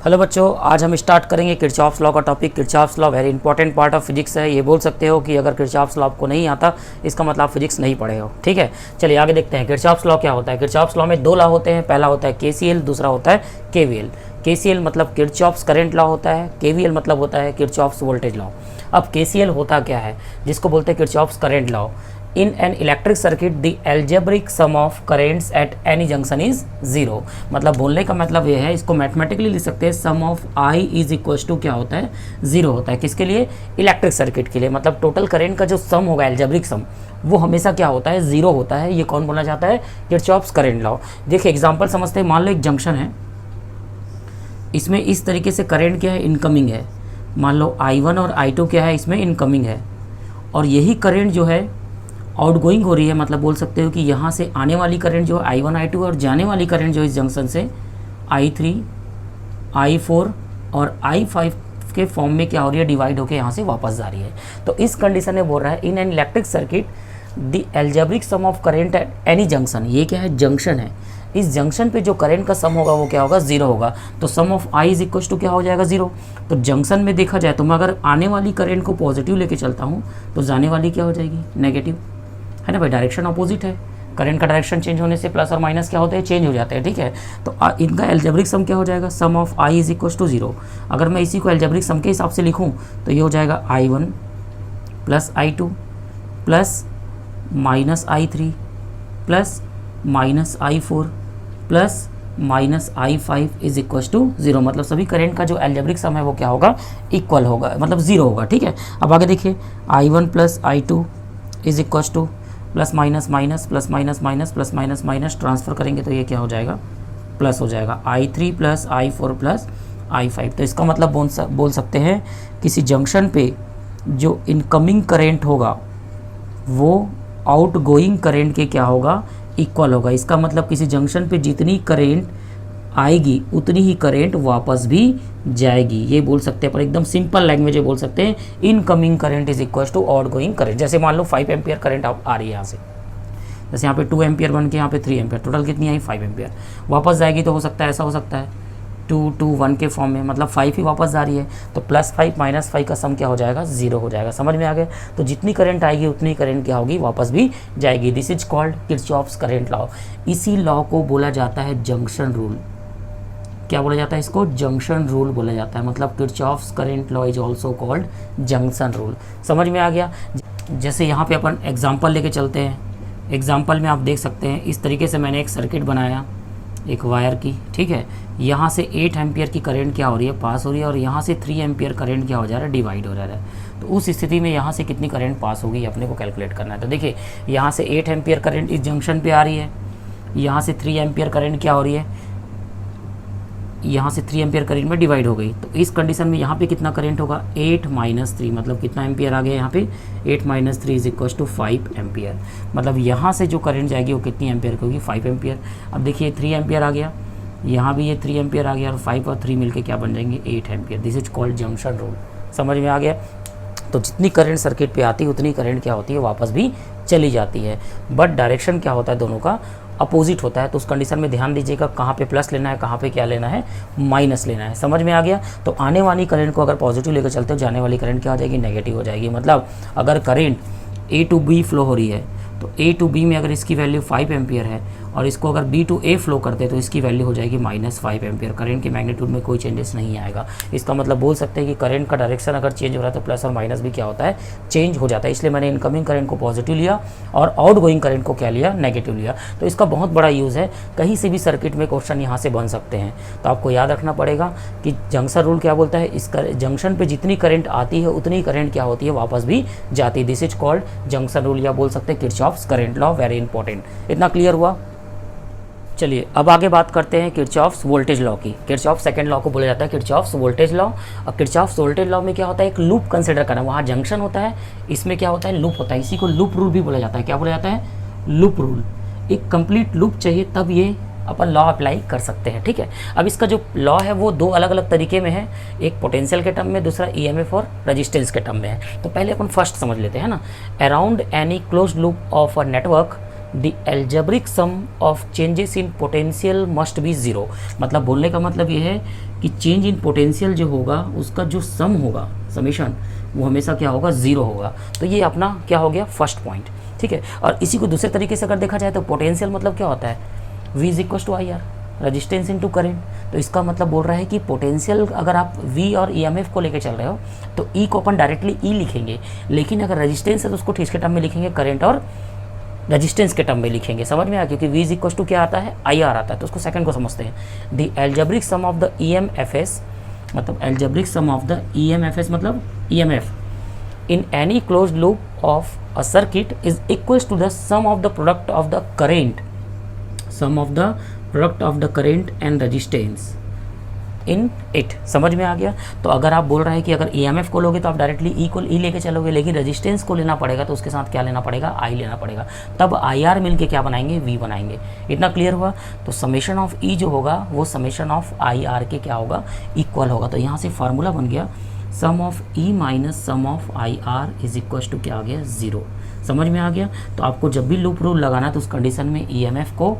Hello बच्चों, आज हम स्टार्ट करेंगे किरचॉफ्स लॉ का topic. Kirchhoff's law very important part of physics है। ये बोल सकते हो कि अगर किरचॉफ्स लॉ आपको नहीं आता इसका मतलब आप फिजिक्स नहीं पढ़े हो। ठीक है, चलिए आगे देखते हैं किरचॉफ्स लॉ क्या होता है। किरचॉफ्स लॉ में दो लॉ होते हैं, पहला होता है केसीएल, दूसरा होता है केवीएल। केसीएल मतलब किरचॉफ्स करंट लॉ होता है, केवीएल मतलब होता है किरचॉफ्स वोल्टेज लॉ। अब केसीएल होता क्या है, जिसको बोलते हैं Kirchhoff's current law. In an electric circuit the algebraic sum of currents at any junction is zero. मतलब बोलने का मतलब ये है, इसको मैथमेटिकली लिख सकते हैं, sum of I is equal to क्या होता है, जीरो होता है। किसके लिए? इलेक्ट्रिक सर्किट के लिए। मतलब टोटल करेंट का जो सम होगा, एल्जेब्रिक सम, वो हमेशा क्या होता है, जीरो होता है। ये कौन बोला जाता है? Kirchhoff's current law. देखिए एग्जाम्पल समझते हैं। मान लो एक जंक्शन है, इसमें इस तरीके से करंट क्या है, इनकमिंग है। मान लो I1 और I2 क्या है, इसमें इनकमिंग है, और यही करंट जो है आउटगोइंग हो रही है। मतलब बोल सकते हो कि यहाँ से आने वाली करंट जो है I1 I2 और जाने वाली करंट जो इस जंक्शन से I3 I4 और I5 के फॉर्म में क्या हो रही है, डिवाइड होकर यहाँ से वापस जा रही है। तो इस कंडीशन में बोल रहा है, in an electric circuit the algebraic sum of current at any junction. ये क्या है, जंक्शन है। इस जंक्शन पे जो करंट का सम होगा वो क्या होगा, जीरो होगा। तो sum of I is equal to क्या हो जाएगा, जीरो। तो जंक्शन में देखा जाए तो मैं अगर आने वाली करंट को पॉजिटिव लेके चलता हूँ तो जाने वाली क्या हो जाएगी, नेगेटिव, है ना भाई। डायरेक्शन अपोजिट है, करंट का डायरेक्शन चेंज होने से प्लस और माइनस क्या होते हैं, चेंज हो जाते हैं। ठीक है, तो इनका एल्जेब्रिक सम क्या हो जाएगा, sum of I is equal to zero. अगर मैं इसी को एल्जेब्रिक सम के हिसाब से लिखूँ तो ये हो जाएगा I1 plus I2 plus minus I3 plus minus I4 plus minus I5 is equal to zero. मतलब सभी करंट का जो एल्जेब्रिक सम है वो क्या होगा, इक्वल होगा, मतलब जीरो होगा। ठीक है, अब आगे देखिए, I1 plus I2 is equal two plus minus minus plus minus minus plus minus minus transfer करेंगे तो ये क्या हो जाएगा, प्लस हो जाएगा। I3 plus I4 plus I5। तो इसका मतलब बोल सकते हैं किसी जंक्शन पे जो इनकमिंग करेंट होगा वो आउटगोइंग करंट के क्या होगा, इक्वल होगा। इसका मतलब किसी जंक्शन पे जितनी करंट आएगी उतनी ही करंट वापस भी जाएगी, ये बोल सकते हैं। पर एकदम सिंपल लैंग्वेज में बोल सकते हैं, incoming current is equal to outgoing current. जैसे मान लो 5 एम्पियर करंट आ रही है यहाँ से, जैसे यहाँ पे 2 एम्पियर बन के यहाँ पे 3 एम्पियर, टोटल कितनी आई, 5 एम्पियर। वापस जाएगी तो हो सकता है ऐसा हो सकता है 2 2 1 के फॉर्म में, मतलब 5 ही वापस जा रही है। तो प्लस 5 माइनस 5 का सम क्या हो जाएगा, जीरो हो जाएगा। समझ में आ गया? तो जितनी करंट आएगी उतनी करंट क्या होगी, वापस भी जाएगी। This is called Kirchhoff's current law. इसी लॉ को बोला जाता है जंक्शन रूल। क्या बोला जाता है इसको, जंक्शन रूल बोला जाता है। मतलब Kirchhoff's current law is also called junction rule. समझ में आ गया? जैसे यहाँ पे अपन एग्जाम्पल लेके चलते हैं। एग्जाम्पल में आप देख सकते हैं, इस तरीके से मैंने एक सर्किट बनाया, एक वायर की। ठीक है, यहाँ से 8 एम्पियर की करंट क्या हो रही है, पास हो रही है, और यहाँ से 3 एम्पियर करंट क्या हो जा रहा है, डिवाइड हो रहा है। तो उस स्थिति में यहाँ से कितनी करंट पास होगी अपने को कैलकुलेट करना है। तो देखिए, यहाँ से 8 एम्पियर करंट इस जंक्शन पे आ रही है, यहाँ से 3 एम्पियर करंट क्या हो रही है, यहाँ से 3 एम्पियर करंट में डिवाइड हो गई। तो इस कंडीशन में यहाँ पे कितना करंट होगा, 8 माइनस 3, मतलब कितना एम्पियर आ गया यहाँ पे, 8 minus 3 is equal to 5 ampere. मतलब यहाँ से जो करंट जाएगी वो कितनी एम्पियर की होगी, 5 एम्पियर। अब देखिए 3 एम्पियर आ गया, यहाँ भी ये 3 एम्पियर आ गया, और 5 और 3 मिलके क्या बन जाएंगे, 8 ampere. This is called junction rule. समझ में आ गया? तो जितनी करंट सर्किट पे आती है उतनी करंट क्या होती है, वापस भी चली जाती है। बट डायरेक्शन क्या होता है, दोनों का अपोजिट होता है। तो उस कंडीशन में ध्यान दीजिएगा, कहाँ पे प्लस लेना है, कहाँ पे क्या लेना है, माइनस लेना है। समझ में आ गया? तो आने वाली करंट को अगर पॉजिटिव लेकर चलते हो, जाने वाली करंट क्या हो जाएगी, नेगेटिव हो जाएगी। मतलब अगर current A to B flow हो रही है तो A टू B में अगर इसकी वैल्यू 5 एम्पियर है और इसको अगर B टू A फ्लो करते हैं तो इसकी वैल्यू हो जाएगी -5 एम्पियर। करंट के मैग्नीट्यूड में कोई चेंजेस नहीं आएगा। इसका मतलब बोल सकते हैं कि करंट का डायरेक्शन अगर चेंज हो रहा है तो प्लस और माइनस भी क्या होता है, चेंज हो जाता है। इसलिए मैंने इनकमिंग करंट को पॉजिटिव लिया और आउटगोइंग करंट को क्या लिया, नेगेटिव लिया। तो इसका बहुत बड़ा यूज़ है, कहीं से भी सर्किट में क्वेश्चन यहाँ से बन सकते हैं। तो आपको याद रखना पड़ेगा कि जंक्शन रूल क्या बोलता है, इस जंक्शन पर जितनी करंट आती है उतनी करंट क्या होती है, वापस भी जाती है। This is called junction rule, या बोल सकते हैं Kirchhoff's current law. Very important. इतना क्लियर हुआ? चलिए अब आगे बात करते हैं किरचॉफ्स वोल्टेज लॉ की। किरचॉफ सेकंड लॉ को बोला जाता है किरचॉफ्स वोल्टेज लॉ। अब किरचॉफ्स वोल्टेज लॉ में क्या होता है, एक लूप कंसिडर करना। वहाँ जंक्शन होता है, इसमें क्या होता है, लूप होता है। इसी को लूप रूल भी बोला जाता है। क्या बोला जाता है, लूप रूल। एक कंप्लीट लूप चाहिए तब ये अपन लॉ अप्लाई कर सकते हैं। ठीक है, अब इसका जो लॉ है वो दो अलग अलग तरीके में है, एक पोटेंशियल के टर्म में, दूसरा ईएमएफ और रेजिस्टेंस के टर्म में है। तो पहले अपन फर्स्ट समझ लेते हैं ना। Around any closed loop of a network the algebraic sum of changes in potential must be zero. मतलब बोलने का मतलब ये है कि चेंज इन पोटेंशियल जो होगा उसका जो सम होगा, समेशन, वो हमेशा क्या होगा, ज़ीरो होगा। तो ये अपना क्या हो गया, फर्स्ट पॉइंट। ठीक है, और इसी को दूसरे तरीके से अगर देखा जाए तो पोटेंशियल मतलब क्या होता है, V is equal to I R, resistance into current. तो इसका मतलब बोल रहा है कि पोटेंशियल अगर आप V और EMF को लेके चल रहे हो तो E को अपन डायरेक्टली E लिखेंगे, लेकिन अगर रजिस्टेंस है तो उसको किसके टर्म में लिखेंगे, करंट और रजिस्टेंस के टर्म में लिखेंगे। समझ में आया, क्योंकि V इज इक्वल टू क्या आता है, IR आता है। तो उसको सेकंड को समझते हैं। The algebraic sum of the EMFs, मतलब algebraic sum of the EMFs मतलब EMF in any closed loop of a circuit is equals to the sum of the product of the current, sum of the product of the current and resistance in it। समझ में आ गया। तो अगर आप बोल रहे हैं कि अगर EMF को लोगे तो आप डायरेक्टली E को E लेके चलोगे, लेकिन रेजिस्टेंस को लेना पड़ेगा तो उसके साथ क्या लेना पड़ेगा, I लेना पड़ेगा। तब IR मिलके क्या बनाएंगे, V बनाएंगे। इतना क्लियर हुआ। तो समेशन ऑफ E जो होगा वो समेशन ऑफ IR के क्या होगा, इक्वल होगा। तो यहाँ से फार्मूला बन गया sum of E minus sum of IR is equal to क्या आ गया, ज़ीरो। समझ में आ गया। तो आपको जब भी लूप रूल लगाना है तो उस कंडीशन में EMF को,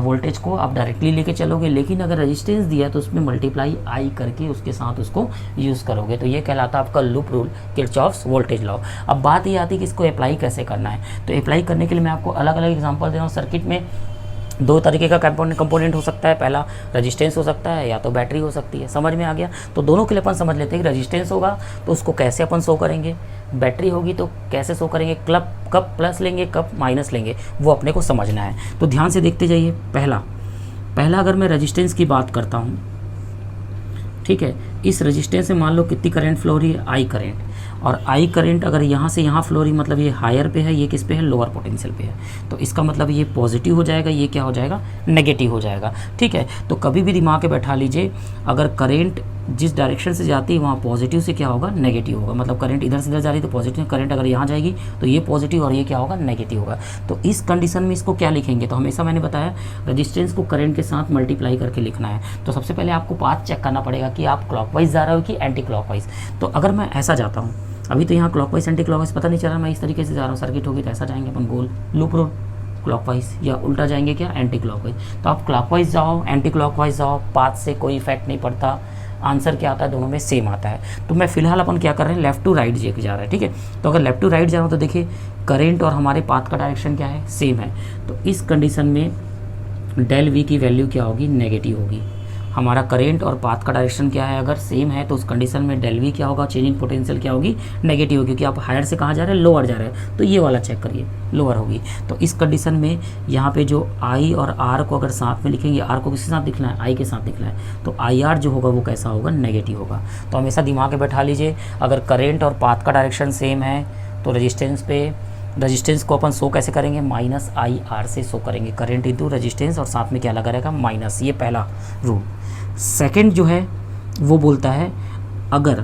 वोल्टेज को आप डायरेक्टली लेके चलोगे, लेकिन अगर रेजिस्टेंस दिया तो उसमें मल्टीप्लाई I करके उसके साथ उसको यूज़ करोगे। तो ये कहलाता है आपका loop rule, Kirchhoff's voltage law. अब बात ये आती है कि इसको अप्लाई कैसे करना है। तो अप्लाई करने के लिए मैं आपको अलग अलग एग्जांपल दे रहा हूँ। सर्किट में दो तरीके का कंपोनेंट हो सकता है, पहला रेजिस्टेंस हो सकता है या तो बैटरी हो सकती है। समझ में आ गया। तो दोनों के लिए अपन समझ लेते हैं कि रेजिस्टेंस होगा तो उसको कैसे अपन शो करेंगे, बैटरी होगी तो कैसे शो करेंगे, कब प्लस लेंगे कब माइनस लेंगे, वो अपने को समझना है। तो ध्यान से देखते जाइए। पहला अगर मैं रेजिस्टेंस की बात करता हूँ, ठीक है, इस रेजिस्टेंस में मान लो कितनी करंट फ्लो रही है, I करंट। और I करंट अगर यहाँ से यहाँ फ्लो रही, मतलब ये हायर पे है, ये किस पे है, लोअर पोटेंशियल पे है। तो इसका मतलब ये पॉजिटिव हो जाएगा, ये क्या हो जाएगा, नेगेटिव हो जाएगा। ठीक है, तो कभी भी दिमाग में बैठा लीजिए, अगर करंट जिस डायरेक्शन से जाती है वहाँ पॉजिटिव से क्या होगा, नेगेटिव होगा। मतलब करंट इधर से इधर जा रही है तो पॉजिटिव, करंट अगर यहाँ जाएगी तो ये पॉजिटिव और ये क्या होगा, नेगेटिव होगा। तो इस कंडीशन में इसको क्या लिखेंगे, तो हमेशा मैंने बताया रेजिस्टेंस को करंट के साथ मल्टीप्लाई करके लिखना है। तो सबसे पहले आपको पाथ चेक करना पड़ेगा कि आप क्लॉकवाइज जा रहे हो कि एंटी क्लॉकवाइज। तो अगर मैं ऐसा जाता हूँ, अभी तो यहाँ क्लॉकवाइज एंटी क्लॉकवाइज पता नहीं चल रहा, मैं इस तरीके से जा रहा हूँ, सर्किट होगी तो ऐसा जाएंगे अपन गोल लूप रोड क्लॉकवाइज, या उल्टा जाएंगे क्या, एंटी क्लॉकवाइज। तो आप क्लॉकवाइज जाओ एंटी क्लॉकवाइज जाओ, पाथ से कोई इफेक्ट नहीं पड़ता, आंसर क्या आता है, दोनों में सेम आता है। तो मैं फिलहाल अपन क्या कर रहे हैं, लेफ्ट टू राइट जा रहा है। ठीक है, तो अगर लेफ्ट टू राइट जा रहा हूँ तो देखिए करंट और हमारे पाथ का डायरेक्शन क्या है, सेम है। तो इस कंडीशन में डेल V की वैल्यू क्या होगी, नेगेटिव होगी। हमारा करंट और पाथ का डायरेक्शन क्या है, अगर सेम है तो उस कंडीशन में डेल V क्या होगा, चेंज इन पोटेंशियल क्या होगी, नेगेटिव होगी। क्योंकि आप हायर से कहाँ जा रहे हैं, लोअर जा रहे हैं। तो ये वाला चेक करिए, लोअर होगी। तो इस कंडीशन में यहाँ पे जो I और R को अगर साथ में लिखेंगे, R को किसके साथ लिखना है, I के साथ लिखना है। तो IR जो होगा वो कैसा होगा, नेगेटिव होगा। तो हमेशा दिमाग में बैठा लीजिए, अगर करंट और पाथ का डायरेक्शन सेम है तो रेजिस्टेंस को अपन शो कैसे करेंगे, माइनस IR से शो करेंगे, करंट इंटू रेजिस्टेंस और साथ में क्या लगा रहेगा, माइनस। ये पहला रूल। सेकंड जो है वो बोलता है, अगर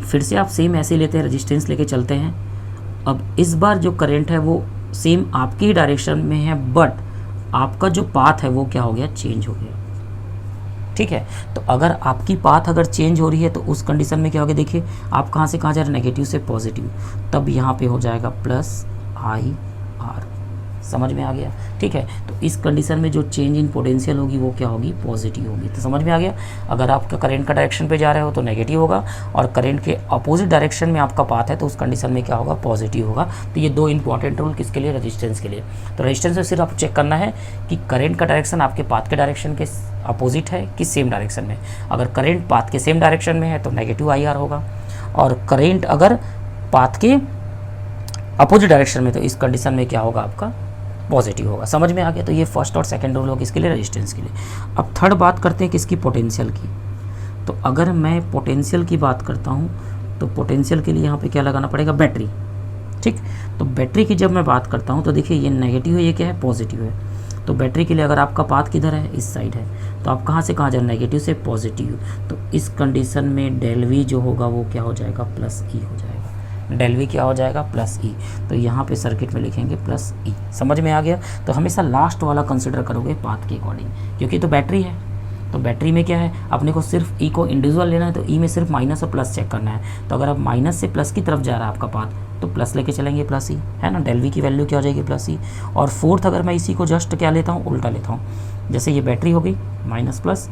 फिर से आप सेम ऐसे लेते हैं, रेजिस्टेंस लेके चलते हैं, अब इस बार जो करंट है वो सेम आपकी ही डायरेक्शन में है, बट आपका जो पाथ है वो क्या हो गया, चेंज हो गया। ठीक है, तो अगर आपकी पाथ अगर चेंज हो रही है तो उस कंडीशन में क्या होगा, देखिए आप कहाँ से कहाँ जा रहे हैं, नेगेटिव से पॉजिटिव, तब यहाँ पे हो जाएगा प्लस IR। समझ में आ गया। ठीक है, तो इस कंडीशन में जो चेंज इन पोटेंशियल होगी वो क्या होगी, पॉजिटिव होगी। तो समझ में आ गया। अगर आपका करंट का डायरेक्शन पे जा रहे हो तो नेगेटिव होगा, और करंट के अपोजिट डायरेक्शन में आपका पाथ है तो उस कंडीशन में क्या होगा, पॉजिटिव होगा। तो ये दो इंपॉर्टेंट रूल किसके लिए, रेजिस्टेंस के लिए। तो रेजिस्टेंस में सिर्फ आप चेक करना है कि करंट का डायरेक्शन आपके पाथ के डायरेक्शन के अपोजिट है कि सेम डायरेक्शन में। अगर करंट पाथ के सेम डायरेक्शन में है तो नेगेटिव IR होगा, और करंट अगर पाथ के अपोजिट डायरेक्शन में तो इस कंडीशन में क्या होगा, आपका पॉजिटिव होगा। समझ में आ गया। तो ये फर्स्ट और सेकंड रूल होगा किसके लिए, रेजिस्टेंस के लिए। अब थर्ड बात करते हैं किसकी, पोटेंशियल की। तो अगर मैं पोटेंशियल की बात करता हूँ तो पोटेंशियल के लिए यहाँ पे क्या लगाना पड़ेगा, बैटरी। ठीक, तो बैटरी की जब मैं बात करता हूँ तो देखिए ये नेगेटिव है, ये क्या है, पॉजिटिव है। तो बैटरी के लिए अगर आपका पाथ किधर है, इस साइड है, तो आप कहाँ से कहाँ जा रहे हैं, नेगेटिव से पॉजिटिव। तो इस कंडीशन में डेल V जो होगा वो क्या हो जाएगा, प्लस E हो जाएगा। डेल V क्या हो जाएगा, प्लस E। तो यहाँ पे सर्किट में लिखेंगे प्लस E। समझ में आ गया। तो हमेशा लास्ट वाला कंसिडर करोगे पाथ के अकॉर्डिंग, क्योंकि तो बैटरी है तो बैटरी में क्या है, अपने को सिर्फ ई को इंडिविजुअल लेना है, तो ई में सिर्फ माइनस और प्लस चेक करना है। तो अगर आप माइनस से प्लस की तरफ जा रहा है आपका पाथ, तो प्लस लेके चलेंगे प्लस ई, है ना, डेल वी की वैल्यू क्या हो जाएगी प्लस ई। और फोर्थ अगर मैं इसी को जस्ट क्या लेता हूँ, उल्टा लेता हूँ, जैसे ये बैटरी हो गई माइनस प्लस,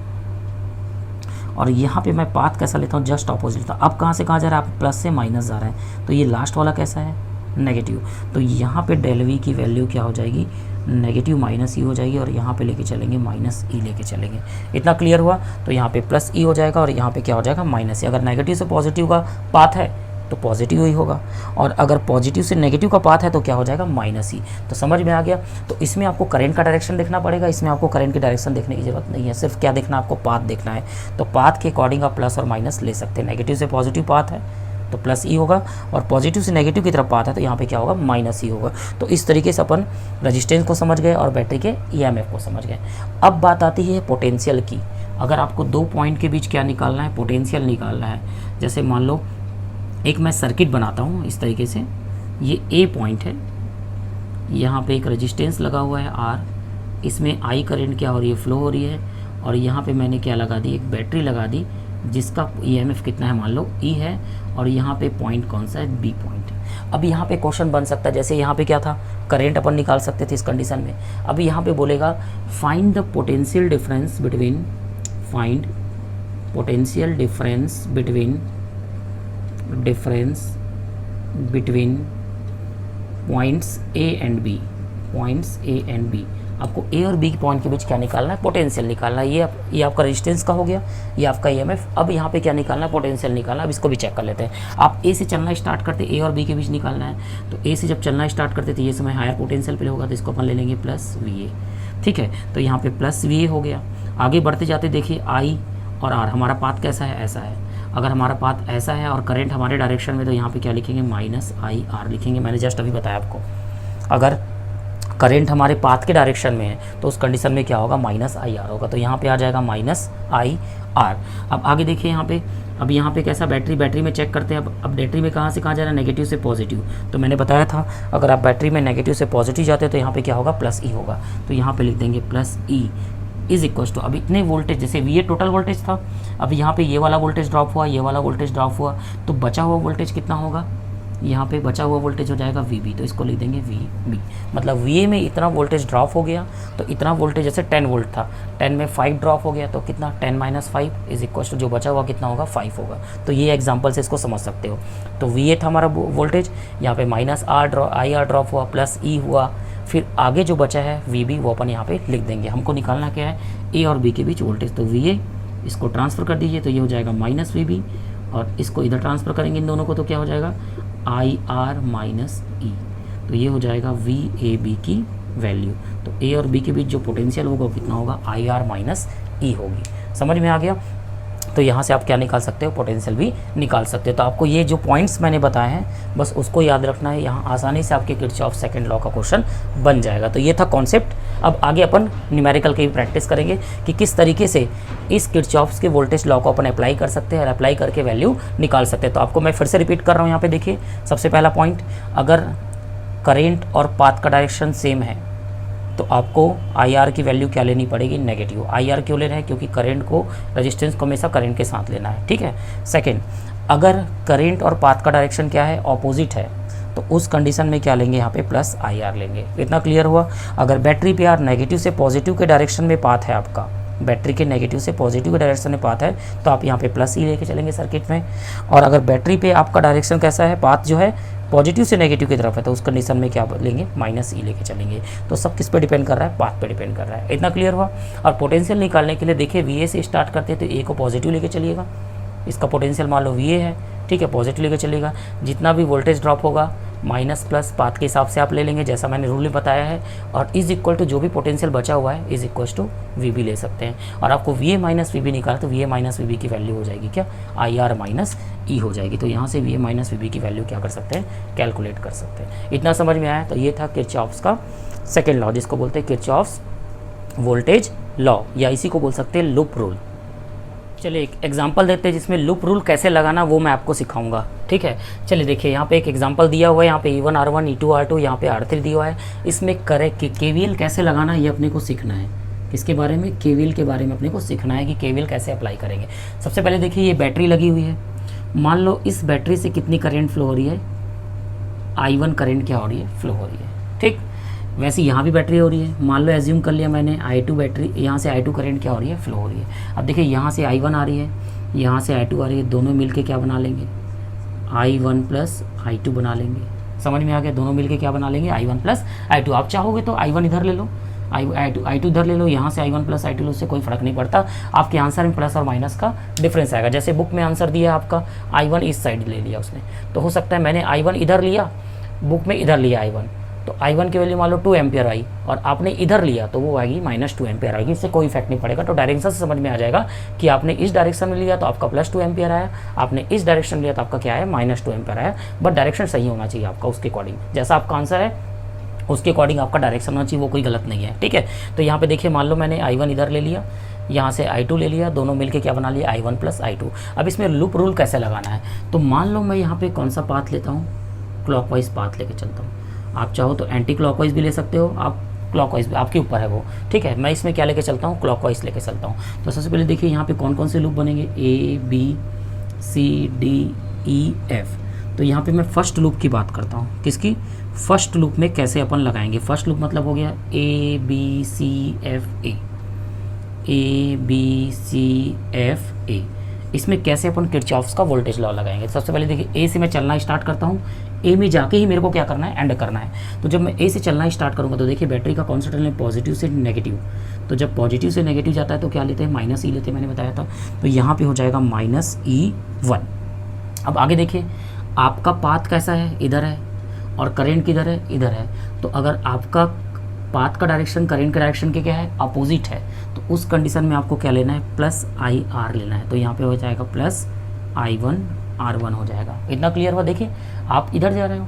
और यहाँ पे मैं पाथ कैसा लेता हूँ, जस्ट ऑपोजिट था। अब कहाँ से कहाँ जा रहा है, आप प्लस से माइनस जा रहा है, तो ये लास्ट वाला कैसा है, नेगेटिव। तो यहाँ पे डेल वी की वैल्यू क्या हो जाएगी, नेगेटिव माइनस ई हो जाएगी, और यहाँ पे लेके चलेंगे माइनस ई लेके चलेंगे। इतना क्लियर हुआ। तो यहाँ पे प्लस ई हो जाएगा और यहाँ पे क्या हो जाएगा, माइनस ई। अगर नेगेटिव से पॉजिटिव का पाथ है तो पॉजिटिव ही होगा, और अगर पॉजिटिव से नेगेटिव का पाथ है तो क्या हो जाएगा, माइनस ई। तो समझ में आ गया। तो इसमें आपको करंट का डायरेक्शन देखना पड़ेगा, इसमें आपको करंट की डायरेक्शन देखने की जरूरत नहीं है, सिर्फ क्या देखना, आपको पाथ देखना है। तो पाथ के अकॉर्डिंग आप प्लस और माइनस ले सकते हैं। नेगेटिव से पॉजिटिव पाथ है तो प्लस ई होगा, और पॉजिटिव से नेगेटिव की तरफ पाथ है तो यहाँ पे क्या होगा, माइनस ई होगा। तो इस तरीके से अपन रेजिस्टेंस को समझ गए और बैटरी के ईएमएफ को समझ गए। अब बात आती है पोटेंशियल की। अगर आपको दो पॉइंट के बीच क्या निकालना है, पोटेंशियल निकालना है। जैसे मान लो एक मैं सर्किट बनाता हूँ इस तरीके से, ये ए पॉइंट है, यहाँ पे एक रेजिस्टेंस लगा हुआ है आर, इसमें आई करंट क्या हो रही है, फ्लो हो रही है, और यहाँ पे मैंने क्या लगा दी, एक बैटरी लगा दी जिसका ईएमएफ कितना है, मान लो ई है, और यहाँ पे पॉइंट कौन सा है, बी पॉइंट है। अब यहाँ पे क्वेश्चन बन सकता है, जैसे यहाँ पे क्या था, करंट अपन निकाल सकते थे इस कंडीशन में। अभी यहाँ पे बोलेगा find the potential difference between, find potential difference between points A and B, points A and B. आपको ए और बी के पॉइंट के बीच क्या निकालना है, पोटेंशियल निकालना है। ये आपका रेजिस्टेंस का हो गया, ये आपका ईएमएफ। अब यहाँ पे क्या निकालना है, पोटेंशियल निकालना है। अब इसको भी चेक कर लेते हैं। आप ए से चलना स्टार्ट करते, ए और बी के बीच निकालना है। तो ए से जब चलना स्टार्ट करते तो ये समय हायर पोटेंशियल पे होगा, तो इसको अपन ले लेंगे प्लस वी ए। ठीक है, तो यहाँ पे प्लस वी ए हो गया। आगे बढ़ते जाते देखिए आई और आर, हमारा पाथ कैसा है, ऐसा है। अगर हमारा पाथ ऐसा है और करंट हमारे डायरेक्शन में, तो यहाँ पे क्या लिखेंगे, माइनस आई आर लिखेंगे। मैंने जस्ट अभी बताया आपको, अगर करंट हमारे पाथ के डायरेक्शन में है तो उस कंडीशन में क्या होगा, माइनस आई आर होगा। तो यहाँ पे आ जाएगा माइनस आई आर। अब आगे देखिए यहाँ पे, अब यहाँ पे कैसा, बैटरी में चेक करते हैं। अब बैटरी में कहाँ से कहाँ जा रहा है, नेगेटिव से पॉजिटिव। तो मैंने बताया था अगर आप बैटरी में नेगेटिव से पॉजिटिव जाते हैं तो यहाँ पे क्या होगा, प्लस ई होगा। तो यहाँ पे लिख देंगे plus E is equal to, अब इतने वोल्टेज, जैसे वी ए टोटल वोल्टेज था, अब यहाँ पे ये वाला वोल्टेज ड्रॉप हुआ, ये वाला वोल्टेज ड्रॉप हुआ, तो बचा हुआ वोल्टेज कितना होगा, यहाँ पे बचा हुआ वोल्टेज हो जाएगा वी बी। तो इसको लिख देंगे वी बी, मतलब वी ए में इतना वोल्टेज ड्रॉप हो गया, तो इतना वोल्टेज जैसे 10 वोल्ट था, 10 में 5 ड्रॉप हो गया, तो कितना 10 माइनस 5 इज इक्वल टू जो बचा हुआ कितना होगा, 5 होगा। तो ये एग्जांपल से इसको समझ सकते हो। तो वी ए था हमारा वोल्टेज, यहाँ पे माइनस आई आर ड्रॉप हुआ, प्लस ई हुआ, फिर आगे जो बचा है वी बी वो अपन यहाँ पे लिख देंगे। हमको निकालना क्या है, ए और बी के बीच वोल्टेज। तो वी ए इसको ट्रांसफ़र कर दीजिए, तो ये हो जाएगा माइनस वी बी, और इसको इधर ट्रांसफ़र करेंगे इन दोनों को, तो क्या हो जाएगा, आई आर माइनस ई। तो ये हो जाएगा वी ए बी की वैल्यू। तो ए और बी के बीच जो पोटेंशियल होगा कितना होगा, आई आर माइनस ई होगी। समझ में आ गया। तो यहाँ से आप क्या निकाल सकते हो, पोटेंशियल भी निकाल सकते हो। तो आपको ये जो पॉइंट्स मैंने बताए हैं बस उसको याद रखना है, यहाँ आसानी से आपके किरचॉफ सेकंड लॉ का क्वेश्चन बन जाएगा। तो ये था कॉन्सेप्ट। अब आगे अपन न्यूमेरिकल की भी प्रैक्टिस करेंगे कि किस तरीके से इस किरचॉफ के वोल्टेज लॉ को अपन अप्लाई कर सकते हैं और अप्लाई करके वैल्यू निकाल सकते हैं। तो आपको मैं फिर से रिपीट कर रहा हूँ, यहाँ पे देखिए सबसे पहला पॉइंट, अगर करेंट और पाथ का डायरेक्शन सेम है तो आपको आई आर की वैल्यू क्या लेनी पड़ेगी, नेगेटिव। आई आर क्यों ले रहे हैं, क्योंकि करंट को, रेजिस्टेंस को हमेशा करंट के साथ लेना है। ठीक है। सेकंड, अगर करंट और पाथ का डायरेक्शन क्या है, ऑपोजिट है, तो उस कंडीशन में क्या लेंगे, यहाँ पे प्लस आई आर लेंगे। इतना क्लियर हुआ। अगर बैटरी पे यार नेगेटिव से पॉजिटिव के डायरेक्शन में पाथ है आपका, बैटरी के नेगेटिव से पॉजिटिव के डायरेक्शन में पाथ है, तो आप यहाँ पे प्लस ई लेके चलेंगे सर्किट में। और अगर बैटरी पे आपका डायरेक्शन कैसा है, पाथ जो है पॉजिटिव से नेगेटिव की तरफ है, तो उस कंडीशन में क्या लेंगे, माइनस ई लेके चलेंगे। तो सब किस पे डिपेंड कर रहा है, पाथ पे डिपेंड कर रहा है। इतना क्लियर हुआ। और पोटेंशियल निकालने के लिए देखिए वी ए से स्टार्ट करते हैं, तो ए को पॉजिटिव लेके चलिएगा। इसका पोटेंशियल मान लो वी ए है, ठीक है, पॉजिटिव लेके चलेगा। जितना भी वोल्टेज ड्रॉप होगा माइनस प्लस पाथ के हिसाब से आप ले लेंगे, जैसा मैंने रूल में बताया है। और इज इक्वल टू जो भी पोटेंशियल बचा हुआ है is equal to V B ले सकते हैं। और आपको V A minus V B निकाला, तो V A minus V B की वैल्यू हो जाएगी क्या, आई आर माइनस ई हो जाएगी। तो यहाँ से V A minus V B की वैल्यू क्या कर सकते हैं, कैलकुलेट कर सकते हैं। इतना समझ में आया। तो ये था किरचॉफ्स का सेकेंड लॉ, जिसको बोलते हैं किरचॉफ्स वोल्टेज लॉ, या इसी को बोल सकते हैं लूप रूल। चलिए एक एग्जांपल देते हैं जिसमें लूप रूल कैसे लगाना वो मैं आपको सिखाऊंगा। ठीक है, चलिए देखिए यहाँ पे एक एग्जांपल दिया हुआ है, यहाँ पे E1 R1 E2 R2, यहाँ पे R3 दिया हुआ है। इसमें करे कि KVL कैसे लगाना ये अपने को सीखना है। किसके बारे में, केवीएल के बारे में अपने को सीखना है कि केवीएल कैसे अप्लाई करेंगे। सबसे पहले देखिए ये बैटरी लगी हुई है, मान लो इस बैटरी से कितनी करंट फ्लो हो रही है, I1 करंट क्या हो रही है, फ्लो हो रही है, ठीक। वैसे यहाँ भी बैटरी हो रही है, मान लो एज्यूम कर लिया मैंने I2 बैटरी, यहाँ से I2 करंट क्या हो रही है, फ्लो हो रही है। अब देखिए यहाँ से I1 आ रही है, यहाँ से I2 आ रही है, दोनों मिलके क्या बना लेंगे, I1 प्लस I2 बना लेंगे। समझ में आ गया, दोनों मिलके क्या बना लेंगे, I1 प्लस I2। आप चाहोगे तो I1 इधर ले लो, I2 इधर ले लो, यहाँ से I1 प्लस I2 लो, उससे कोई फ़र्क नहीं पड़ता। आपके आंसर में प्लस और माइनस का डिफरेंस आएगा। जैसे बुक में आंसर दिया आपका I1 इस साइड ले लिया उसने, तो हो सकता है मैंने I1 इधर लिया, बुक में इधर लिया I1, तो I1 की वैल्यू मान लो 2 एम्पियर आई और आपने इधर लिया तो वो आएगी -2 एम्पियर आएगी। इससे कोई इफेक्ट नहीं पड़ेगा। तो डायरेक्शन से समझ में आ जाएगा कि आपने इस डायरेक्शन में लिया तो आपका +2 एम्पियर आया, आपने इस डायरेक्शन लिया तो आपका क्या है, -2 एम्पियर आया। बट डायरेक्शन सही होना चाहिए आपका, उसके अकॉर्डिंग जैसा आपका आंसर है उसके अकॉर्डिंग आपका डायरेक्शन होना चाहिए, वो कोई गलत नहीं है, ठीक है। तो यहाँ पे देखिए मान लो मैंने I1 इधर ले लिया, यहाँ से I2 ले लिया, दोनों मिलके क्या बना लिया, I1 प्लस I2। अब इसमें लूप रूल कैसे लगाना है, तो मान लो मैं यहाँ पे कौन सा पाथ लेता हूँ, क्लॉकवाइज पाथ लेके चलता हूँ। आप चाहो तो एंटी क्लॉकवाइज भी ले सकते हो, आप क्लॉकवाइज भी, आपके ऊपर है वो, ठीक है। मैं इसमें क्या लेके चलता हूँ, क्लॉकवाइज लेके चलता हूँ। तो सबसे पहले देखिए यहाँ पे कौन कौन से लूप बनेंगे, A B C D E F। तो यहाँ पे मैं फर्स्ट लूप की बात करता हूँ, किसकी, फर्स्ट लूप में कैसे अपन लगाएंगे। फर्स्ट लूप मतलब हो गया A B C F A, A B C F A। इसमें कैसे अपन किरचॉफ्स का वोल्टेज लॉ लगाएंगे। सबसे पहले देखिए A से मैं चलना स्टार्ट करता हूँ, A में जाके ही मेरे को क्या करना है, एंड करना है। तो जब मैं A से चलना स्टार्ट करूँगा तो देखिए बैटरी का कौन सा टर्न है, पॉजिटिव से नेगेटिव। तो जब पॉजिटिव से नेगेटिव जाता है तो क्या लेते हैं, -E लेते हैं, मैंने बताया था। तो यहाँ पे हो जाएगा -E1। अब आगे देखिए आपका पाथ कैसा है, इधर है, और करंट किधर है, इधर है। तो अगर आपका पाथ का डायरेक्शन करंट का डायरेक्शन के क्या है, अपोजिट है, तो उस कंडीशन में आपको क्या लेना है, +IR लेना है। तो यहाँ पे हो जाएगा +I1R1 हो जाएगा। इतना क्लियर हुआ। देखिए आप इधर जा रहे हो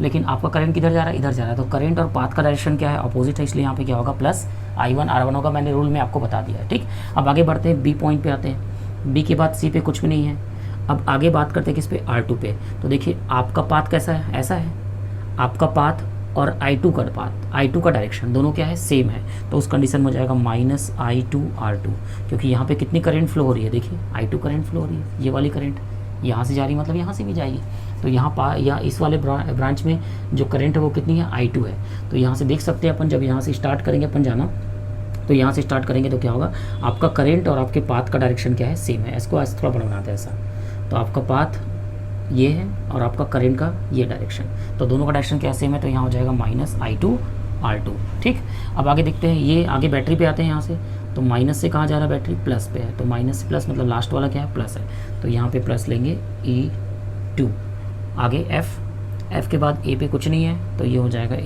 लेकिन आपका करंट किधर जा रहा है, इधर जा रहा है, तो करंट और पाथ का डायरेक्शन क्या है, अपोजिट है, इसलिए यहाँ पे क्या होगा, +I1R1 होगा। मैंने रूल में आपको बता दिया है, ठीक। अब आगे बढ़ते हैं, बी पॉइंट पे आते हैं। बी के बाद सी पे कुछ भी नहीं है। अब आगे बात करते हैं किस पे, R2 पे। तो देखिए आपका पाथ कैसा है, ऐसा है आपका पाथ, और I2 का पाथ, I2 का डायरेक्शन दोनों क्या है, सेम है। तो उस कंडीशन में हो जाएगा -I2R2, क्योंकि यहाँ पे कितनी करंट फ्लो हो रही है, देखिए I2 करंट फ्लो हो रही है, ये वाली करंट यहाँ से जा रही है, मतलब यहाँ से भी जाएगी। तो यहाँ इस वाले ब्रांच में जो करंट है वो कितनी है, I2 है। तो यहाँ से देख सकते हैं अपन, जब यहाँ से स्टार्ट करेंगे अपन जाना, तो यहाँ से स्टार्ट करेंगे तो क्या होगा, आपका करंट और आपके पाथ का डायरेक्शन क्या है, सेम है। इसको आज थोड़ा बड़ा बनाते हैं ऐसा। तो आपका पाथ ये है और आपका करंट का ये डायरेक्शन, तो दोनों का डायरेक्शन क्या सेम है। तो यहाँ हो जाएगा -I2R2, ठीक। अब आगे देखते हैं, ये आगे बैटरी पे आते हैं। यहाँ से तो माइनस से कहाँ जा रहा है, बैटरी प्लस पे है, तो माइनस से प्लस मतलब लास्ट वाला क्या है, प्लस है। तो यहाँ पे प्लस लेंगे E2। आगे F के बाद A पे कुछ नहीं है, तो ये हो जाएगा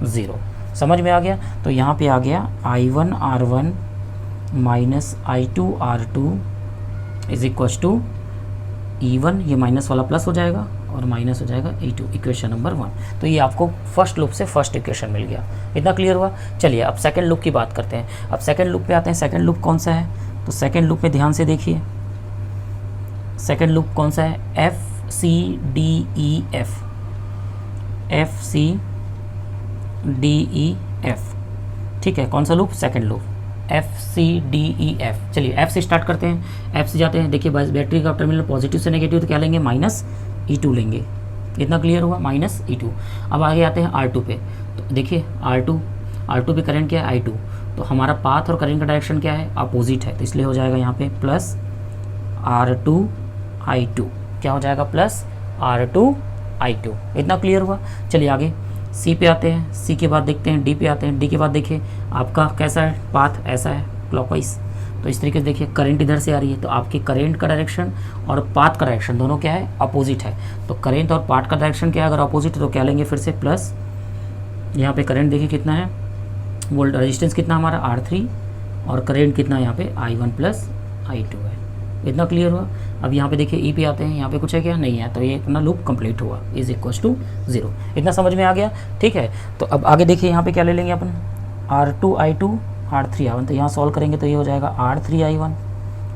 =0। समझ में आ गया। तो यहाँ पे आ गया I1R1 -I2R2 E1, ये माइनस वाला प्लस हो जाएगा और माइनस हो जाएगा E2, इक्वेशन नंबर 1। तो ये आपको फर्स्ट लूप से फर्स्ट इक्वेशन मिल गया। इतना क्लियर हुआ। चलिए अब सेकंड लूप की बात करते हैं। अब सेकंड लूप पे आते हैं। सेकंड लूप कौन सा है, तो सेकंड लूप में ध्यान से देखिए, सेकंड लूप कौन सा है, FCDEF, FCDEF, ठीक है। कौन सा लूप, सेकंड लूप, FCDEF। चलिए F से स्टार्ट करते हैं, F से जाते हैं। देखिए बैटरी का टर्मिनल पॉजिटिव से नेगेटिव, तो क्या लेंगे, -E2 लेंगे। इतना क्लियर हुआ, -E2। अब आगे आते हैं R2 पे। तो देखिए R2 पे करंट क्या है, I2। तो हमारा पाथ और करंट का डायरेक्शन क्या है, अपोजिट है, तो इसलिए हो जाएगा यहाँ पे +R2I2। क्या हो जाएगा, +R2I2। इतना क्लियर हुआ। चलिए आगे सी पे आते हैं। सी के बाद देखते हैं डी पे आते हैं। डी के बाद देखिए आपका कैसा है, पाथ ऐसा है क्लॉकवाइज। तो इस तरीके से देखिए करंट इधर से आ रही है, तो आपके करंट का डायरेक्शन और पाथ का डायरेक्शन दोनों क्या है, अपोजिट है। तो करंट और पाथ का डायरेक्शन क्या है, अगर अपोजिट है तो क्या लेंगे, फिर से प्लस। यहाँ पे करंट देखिए कितना है, वोल्ट रेजिस्टेंस कितना हमारा R3, और करंट कितना यहाँ पे I1 + I2 है। इतना क्लियर हुआ। अब यहाँ पे देखिए ई पे आते हैं, यहाँ पे कुछ है क्या, नहीं है, तो ये अपना लूप कंप्लीट हुआ, =0। इतना समझ में आ गया, ठीक है। तो अब आगे देखिए यहाँ पे क्या ले लेंगे अपन, R2I2 R3I1। तो यहाँ सॉल्व करेंगे तो ये हो जाएगा R3I1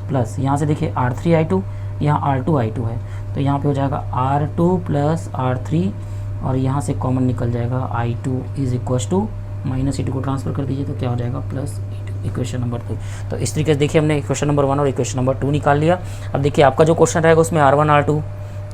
प्लस, यहाँ से देखिए R3I2, यहाँ R2I2 है, तो यहाँ पे हो जाएगा R2 + R3, और यहाँ से कॉमन निकल जाएगा I2 = -e2 को ट्रांसफर कर दीजिए तो क्या हो जाएगा +e2, इक्वेशन नंबर 2। तो इस तरीके से देखिए हमने इक्वेशन नंबर 1 और इक्वेशन नंबर 2 निकाल लिया। अब देखिए आपका जो क्वेश्चन रहेगा उसमें R1 R2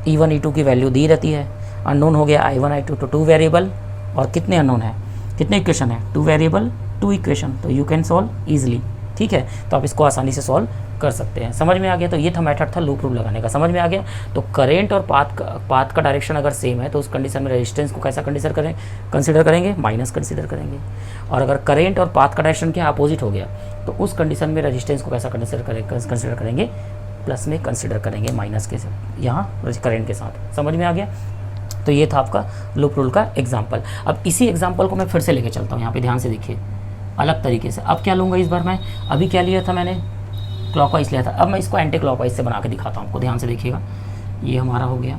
E1 E2 की वैल्यू दी रहती है। अननोन हो गया I1 I2, तो 2 वेरिएबल और कितने अननोन है, कितने इक्वेशन है, 2 वेरिएबल 2 इक्वेशन, तो यू कैन सॉल्व ईजिली। ठीक है, तो आप इसको आसानी से सॉल्व कर सकते हैं। समझ में आ गया? तो ये था मेथड था लूप रूल लगाने का। समझ में आ गया? तो करेंट और पाथ का डायरेक्शन अगर सेम है तो उस कंडीशन में रेजिस्टेंस को कैसा कंसिडर करेंगे, माइनस कंसिडर करेंगे। और अगर करेंट और पाथ का डायरेक्शन क्या अपोजिट हो गया तो उस कंडीशन में रेजिस्टेंस को कैसा कंसिडर करेंगे, प्लस में कंसिडर करेंगे, माइनस के यहाँ करेंट के साथ। समझ में आ गया? तो ये था आपका लूप रूल का एग्जाम्पल। अब इसी एग्जाम्पल को मैं फिर से लेके चलता हूँ, यहाँ पे ध्यान से देखिए अलग तरीके से। अब क्या लूँगा इस बार मैं, अभी क्या लिया था मैंने, क्लॉकवाइज लिया था। अब मैं इसको एंटी क्लॉकवाइज से बना के दिखाता हूँ आपको, ध्यान से देखिएगा। ये हमारा हो गया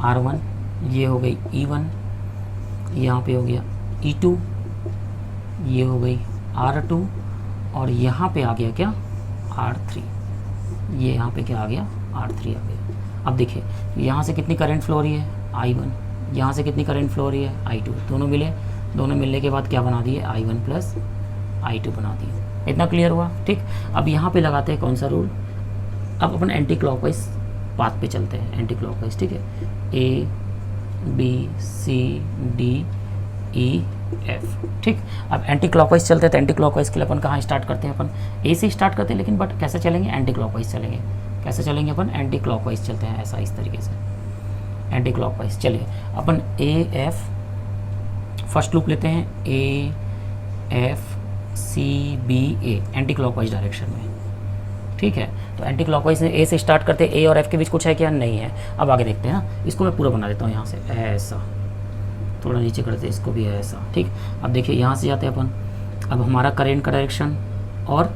R1, ये हो गई E1, यहाँ पे हो गया E2, ये हो गई R2 और यहाँ पे आ गया क्या R3, ये यहाँ पे क्या आ गया R3 आ गया। अब देखिए यहाँ से कितनी करंट फ्लो हो रही है I1, यहाँ से कितनी करंट फ्लो हो रही है I2, दोनों मिले, दोनों मिलने के बाद क्या बना दिए I1 प्लस I2 बना दिए। इतना क्लियर हुआ? ठीक। अब यहाँ पे लगाते हैं कौन सा रूल, अब अपन एंटी क्लॉकवाइज पाथ पे चलते हैं, एंटी क्लॉकवाइज। ठीक है, A B C D E F। ठीक, अब एंटी क्लॉकवाइज चलते हैं तो एंटी क्लॉकवाइज के लिए अपन कहाँ स्टार्ट करते हैं, अपन A से स्टार्ट करते हैं, लेकिन बट कैसे चलेंगे, एंटी क्लॉकवाइज चलेंगे। कैसे चलेंगे अपन, एंटी क्लॉकवाइज चलते हैं, ऐसा इस तरीके से एंटी क्लॉकवाइज। चलिए अपन A F फर्स्ट लूप लेते हैं, A F C B A anti clockwise direction में। ठीक है, तो एंटी क्लॉकवाइज में A से स्टार्ट करते हैं, A और F के बीच कुछ है क्या, नहीं है। अब आगे देखते हैं ना, इसको मैं पूरा बना देता हूँ यहाँ से, ऐसा थोड़ा नीचे करते हैं इसको भी ऐसा। ठीक, अब देखिए यहाँ से जाते हैं अपन, अब हमारा करेंट का डायरेक्शन और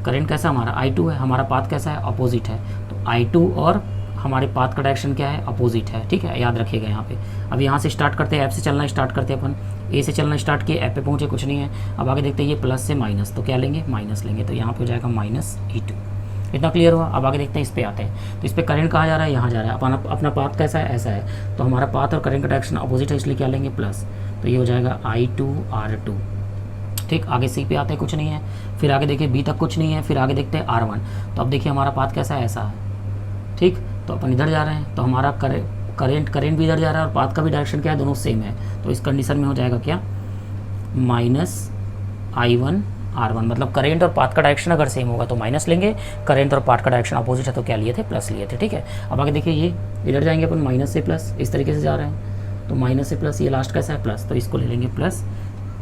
करेंट कैसा हमारा I2 है, हमारा पाथ कैसा है, अपोजिट है। तो I2 और हमारे पाथ का डायरेक्शन क्या है, अपोजिट है। ठीक है, याद रखिएगा यहाँ पे। अब यहाँ से स्टार्ट करते हैं, F से चलना स्टार्ट करते हैं अपन, A से चलना स्टार्ट किए, F पे पहुँचे, कुछ नहीं है। अब आगे देखते हैं ये प्लस से माइनस, तो क्या लेंगे, माइनस लेंगे, तो यहाँ पे हो जाएगा -E2। इतना क्लियर हुआ? अब आगे देखते हैं इस पे आते हैं, तो इस पर करंट कहाँ जा रहा है, यहाँ जा रहा है। अपन अपना पाथ कैसा है, ऐसा है, तो हमारा पाथ और करंट का डायरेक्शन अपोजिट है, इसलिए क्या लेंगे, प्लस, तो ये हो जाएगा I2 R2। ठीक, आगे C पे आते हैं, कुछ नहीं है। फिर आगे देखिए B तक कुछ नहीं है, फिर आगे देखते हैं R1। तो अब देखिए हमारा पाथ कैसा है, ऐसा है। ठीक, तो अपन इधर जा रहे हैं, तो हमारा करेंट भी इधर जा रहा है और पाथ का भी डायरेक्शन क्या है, दोनों सेम है। तो इस कंडीशन में हो जाएगा क्या, -I1 R1, मतलब करेंट और पाथ का डायरेक्शन अगर सेम होगा तो माइनस लेंगे, करेंट और पाथ का डायरेक्शन अपोजिट है तो क्या लिए थे, प्लस लिए थे। ठीक है, अब आगे देखिए ये इधर जाएंगे अपन, माइनस से प्लस, इस तरीके से जा रहे हैं, तो माइनस से प्लस, ये लास्ट कैसा है, प्लस, तो इसको ले लेंगे plus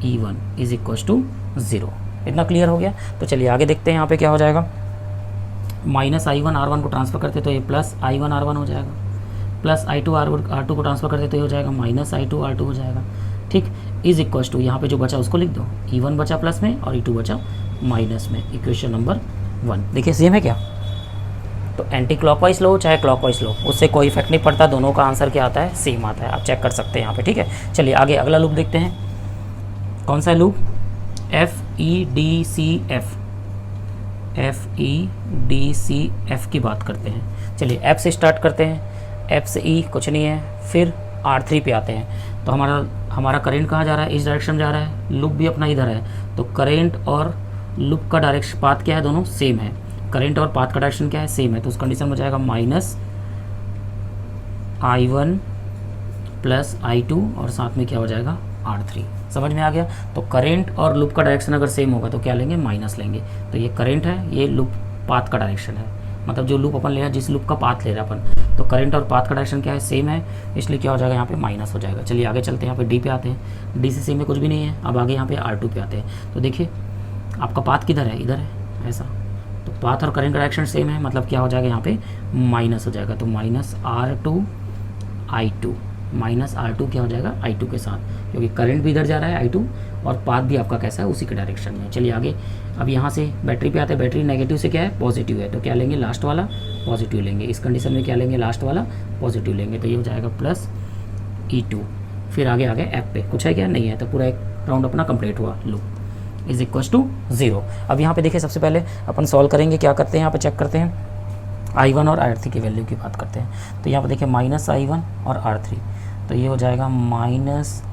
E1 is equals to 0। इतना क्लियर हो गया? तो चलिए आगे देखते हैं यहाँ पे क्या हो जाएगा, -I1 R1 को ट्रांसफर करते तो ये प्लस I1 R1 हो जाएगा, प्लस I2 R2 को ट्रांसफर करते तो ये हो जाएगा -I2 R2 हो जाएगा। ठीक, इज इक्वल्स टू यहाँ पे जो बचा उसको लिख दो, E1 बचा प्लस में और E2 बचा माइनस में, इक्वेशन नंबर 1। देखिए सेम है क्या? तो एंटी क्लॉकवाइज लो चाहे क्लॉकवाइज लो, उससे कोई इफेक्ट नहीं पड़ता, दोनों का आंसर क्या आता है, सेम आता है। आप चेक कर सकते हैं यहाँ पे। ठीक है, चलिए आगे अगला लूप देखते हैं। कौन सा है लूप, FEDCF, FEDCF की बात करते हैं। चलिए F से स्टार्ट करते हैं, F से E कुछ नहीं है, फिर R3 पे आते हैं। तो हमारा करंट कहाँ जा रहा है, इस डायरेक्शन जा रहा है, लूप भी अपना इधर है, तो करंट और लूप का डायरेक्शन पाथ क्या है, दोनों सेम है। करंट और पाथ का डायरेक्शन क्या है, सेम है, तो उस कंडीशन में हो जाएगा -I1 प्लस I2 और साथ में क्या हो जाएगा R3। समझ में आ गया? तो करंट और लूप का डायरेक्शन अगर सेम होगा तो क्या लेंगे, माइनस लेंगे। तो ये करंट है, ये लूप पाथ का डायरेक्शन है, मतलब जो लूप अपन ले रहा है, जिस लूप का पाथ ले रहा है अपन, तो करंट और पाथ का डायरेक्शन क्या है, सेम है, इसलिए क्या हो जाएगा यहाँ पे माइनस हो जाएगा। चलिए आगे चलते हैं, यहाँ पे डी पे आते हैं, डी से सेम में कुछ भी नहीं है। अब आगे यहाँ पे R2 पे आते हैं, तो देखिए आपका पाथ किधर है, इधर है, ऐसा, तो पाथ और करंट का डायरेक्शन सेम है, मतलब क्या हो जाएगा यहाँ पे माइनस हो जाएगा। तो -R2 -R2 क्या हो जाएगा, I2 के साथ, क्योंकि करंट भी इधर जा रहा है I2 और पाथ भी आपका कैसा है, उसी के डायरेक्शन में। चलिए आगे, अब यहाँ से बैटरी पे आते हैं, बैटरी नेगेटिव से क्या है, पॉजिटिव है, तो क्या लेंगे, लास्ट वाला पॉजिटिव लेंगे। इस कंडीशन में क्या लेंगे, लास्ट वाला पॉजिटिव लेंगे, तो ये हो जाएगा +E2। फिर आगे F पे कुछ है क्या, नहीं है, तो पूरा एक राउंड अपना कंप्लीट हुआ, लूप इज इक्वल्स टू 0। अब यहाँ पे देखिए सबसे पहले अपन सॉल्व करेंगे, क्या करते हैं यहाँ पे चेक करते हैं, I1 और R3 की वैल्यू की बात करते हैं। तो यहाँ पे देखिए -I1 और R3, तो तो ये हो जाएगा